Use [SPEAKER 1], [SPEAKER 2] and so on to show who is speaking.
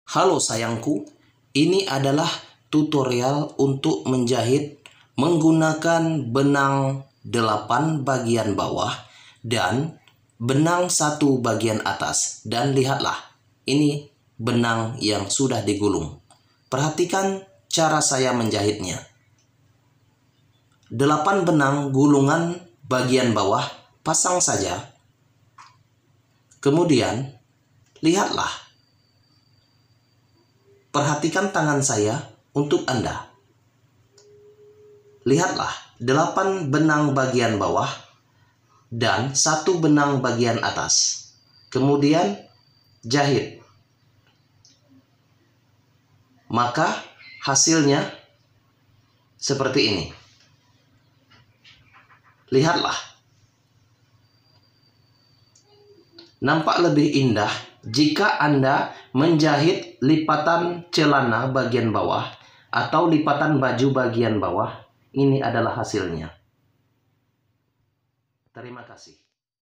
[SPEAKER 1] Halo sayangku, ini adalah tutorial untuk menjahit menggunakan benang 8 bagian bawah dan benang 1 bagian atas. Dan lihatlah, ini benang yang sudah digulung. Perhatikan cara saya menjahitnya. 8 benang gulungan bagian bawah pasang saja. Kemudian, lihatlah. Perhatikan tangan saya untuk Anda. Lihatlah, 8 benang bagian bawah dan 1 benang bagian atas. Kemudian jahit. Maka hasilnya seperti ini. Lihatlah. Nampak lebih indah jika Anda menjahit lipatan celana bagian bawah atau lipatan baju bagian bawah. Ini adalah hasilnya. Terima kasih.